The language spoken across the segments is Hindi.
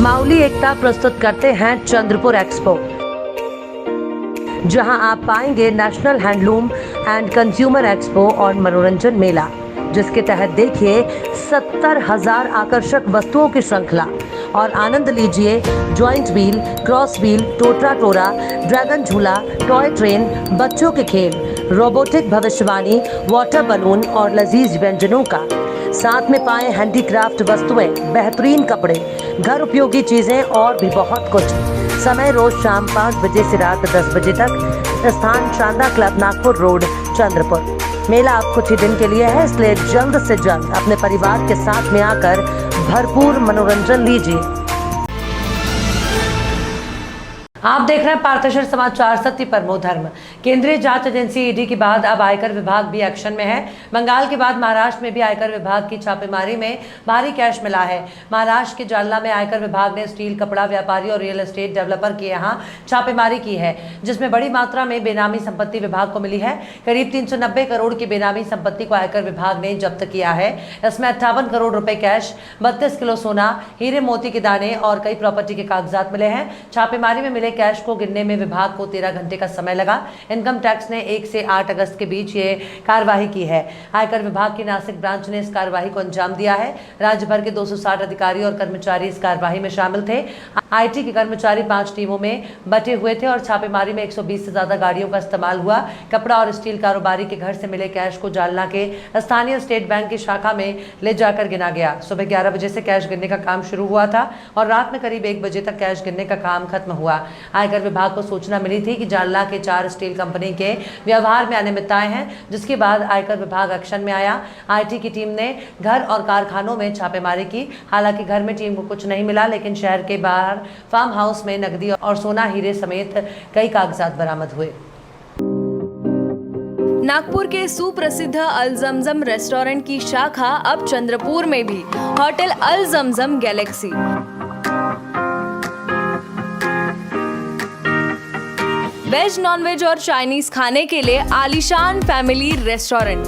माउली एकता प्रस्तुत करते हैं चंद्रपुर एक्सपो, जहां आप पाएंगे national handloom and consumer expo और मनोरंजन मेला, जिसके तहत देखिए 70,000 आकर्षक वस्तुओं की श्रृंखला और आनंद लीजिए जॉइंट व्हील, क्रॉस व्हील, टोटरा टोरा, ड्रैगन झूला, टॉय ट्रेन, बच्चों के खेल, रोबोटिक भविष्यवाणी, वाटर बलून और लजीज व्यंजनों का। साथ में पाएं हैंडीक्राफ्ट वस्तुएं, बेहतरीन कपड़े, घर उपयोगी चीजें और भी बहुत कुछ। समय रोज शाम 5 बजे से रात 10 बजे तक। स्थान शानदार क्लब, नागपुर रोड, चंद्रपुर। मेला अब कुछ ही दिन के लिए है, इसलिए जल्द से जल्द अपने परिवार के साथ में आकर भरपूर मनोरंजन लीजिए। आप देख रहे हैं पार्थशर समाचार, सत्य परमो धर्म। केंद्रीय जांच एजेंसी ईडी के बाद अब आयकर विभाग भी एक्शन में है। बंगाल के बाद महाराष्ट्र में भी आयकर विभाग की छापेमारी में भारी कैश मिला है। महाराष्ट्र के जालना में आयकर विभाग ने स्टील, कपड़ा व्यापारी और रियल एस्टेट डेवलपर के यहाँ छापेमारी की है, जिसमें बड़ी मात्रा में बेनामी संपत्ति विभाग को मिली है। करीब 390 करोड़ की बेनामी संपत्ति को आयकर विभाग ने जब्त किया है। इसमें 58 करोड़ रुपए कैश, 32 किलो सोना, हीरे मोती के दाने और कई प्रॉपर्टी के कागजात मिले हैं। छापेमारी में मिले कैश को गिनने में विभाग को 13 घंटे का समय लगा। इनकम टैक्स ने 1 से 8 अगस्त के बीच ये कार्यवाही की है। आयकर विभाग की नासिक ब्रांच ने इस कार्यवाही को अंजाम दिया है। राज्य भर के 260 अधिकारी और कर्मचारी इस कार्यवाही में शामिल थे। आईटी के कर्मचारी 5 टीमों में बटे हुए थे और छापेमारी में 120 से ज्यादा गाड़ियों का इस्तेमाल हुआ। कपड़ा और स्टील कारोबारी के घर से मिले कैश को जालना के स्थानीय स्टेट बैंक की शाखा में ले जाकर गिना गया। सुबह 11 बजे से कैश गिनने का काम शुरू हुआ था और रात में करीब 1 बजे तक कैश गिनने का काम खत्म हुआ। आयकर विभाग को सूचना मिली थी कि जालना के 4 स्टील कंपनी के व्यवहार में अनियमितताएं हैं, जिसके बाद आयकर विभाग एक्शन में आया। आईटी की टीम ने घर और कारखानों में छापेमारी की। हालांकि घर में टीम को कुछ नहीं मिला, लेकिन शहर के बाहर फार्म हाउस में नकदी और सोना, हीरे समेत कई कागजात बरामद हुए। नागपुर के सुप्रसिद्ध अल जमजम रेस्टोरेंट की शाखा अब चंद्रपुर में भी, होटल अल जमजम गैलेक्सी। वेज, नॉनवेज और चाइनीज खाने के लिए आलीशान फैमिली रेस्टोरेंट,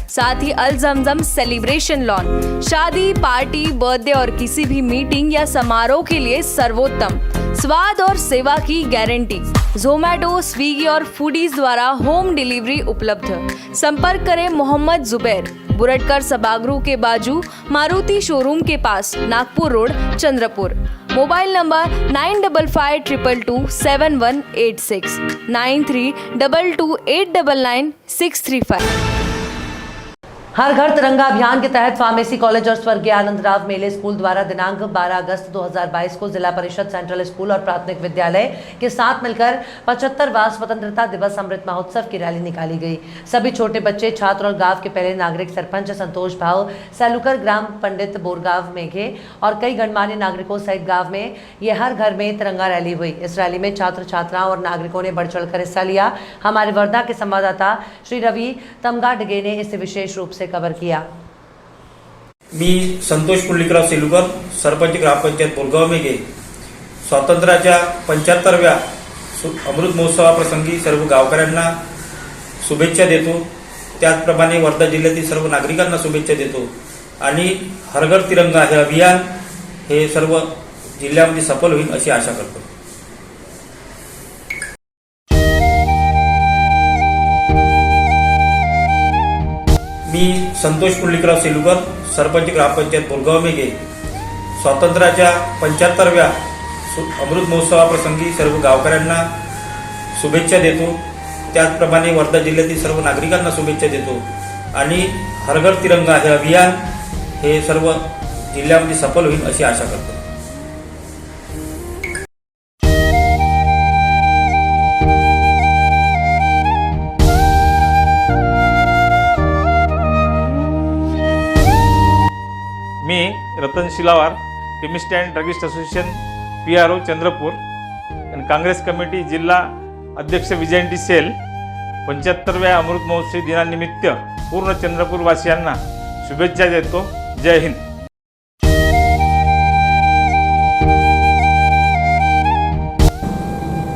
साथ ही अल जमजम सेलिब्रेशन लॉन, शादी, पार्टी, बर्थडे और किसी भी मीटिंग या समारोह के लिए सर्वोत्तम स्वाद और सेवा की गारंटी। जोमैटो, स्विगी और फूडीज द्वारा होम डिलीवरी उपलब्ध। संपर्क करें मोहम्मद जुबैर, बुरटकर सभागृह के बाजू, मारुति शोरूम के पास, Nagpur road, Chandrapur. Mobile number 9552227186 9322899635। हर घर तिरंगा अभियान के तहत फार्मेसी कॉलेज और स्वर्गीय आनंदराव मेले स्कूल द्वारा दिनांक 12 अगस्त 2022 को जिला परिषद सेंट्रल स्कूल और प्राथमिक विद्यालय के साथ मिलकर 75वां स्वतंत्रता दिवस अमृत महोत्सव की रैली निकाली गई। सभी छोटे बच्चे, छात्र और गांव के पहले नागरिक सरपंच संतोष भाव सैलुकर, ग्राम पंडित बोरगांव मेघे और कई गणमान्य नागरिकों सहित गाँव में ये हर घर में तिरंगा रैली हुई। इस रैली में छात्र छात्राओं और नागरिकों ने बढ़ चढ़कर हिस्सा लिया। हमारे वर्धा के संवाददाता श्री रवि तमगाडगे ने इसे विशेष रूप से कवर किया। मी संतोष पुंडलिकराव सेलुकर, सरपंच ग्रामपंचायत बोरगाव मेघे, स्वातंत्र्याच्या 75व्या अमृत महोत्सवाप्रसंगी सर्व गावकऱ्यांना शुभेच्छा देतो। त्याचप्रमाणे वर्धा जिल्ह्यातील सर्व नागरिकांना शुभेच्छा देतो आणि हर घर तिरंगा हे अभियान हे सर्व जिल्ह्यामध्ये सफल होईल अशी आशा करतो। मी संतोष पुंडलिकराव सेलुकर, सरपंच ग्रामपंचायत बोरगाव मेघे, स्वातंत्र्याच्या 75व्या अमृत महोत्सवाप्रसंगी सर्व गावकऱ्यांना शुभेच्छा देतो। त्याचप्रमाणे वर्धा जिल्ह्यातील सर्व नागरिकांना शुभेच्छा देतो आणि हर घर तिरंगा हे अभियान हे सर्व जिल्ह्यामध्ये सफल होईल अशी आशा करतो। मी Ratan Shilawar, chemist and druggist association PRO Chandrapur आणि काँग्रेस कमिटी जिल्हा अध्यक्ष विजयंती सेल 75व्या अमृत महोत्सवी दिनानिमित्त पूर्ण चंद्रपूर वासियांना शुभेच्छा देतो। जय हिंद।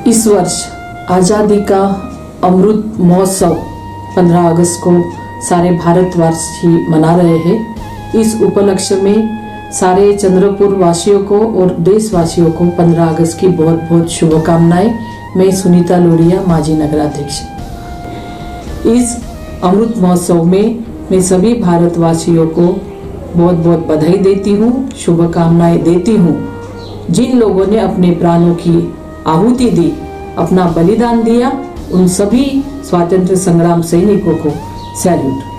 इस वर्ष आज़ादी का अमृत महोत्सव 15 अगस्त को सारे भारतवासी मना रहे हैं। इस उपलक्ष्य में सारे चंद्रपुर वासियों को और देशवासियों को 15 अगस्त की बहुत बहुत शुभकामनाएं। मैं सुनीता लोरिया, माजी नगराध्यक्ष। इस अमृत महोत्सव में मैं सभी भारतवासियों को बहुत बहुत बधाई देती हूँ, शुभकामनाएं देती हूँ। जिन लोगों ने अपने प्राणों की आहुति दी, अपना बलिदान दिया, उन सभी स्वातंत्र्य संग्राम सैनिकों को सैल्यूट।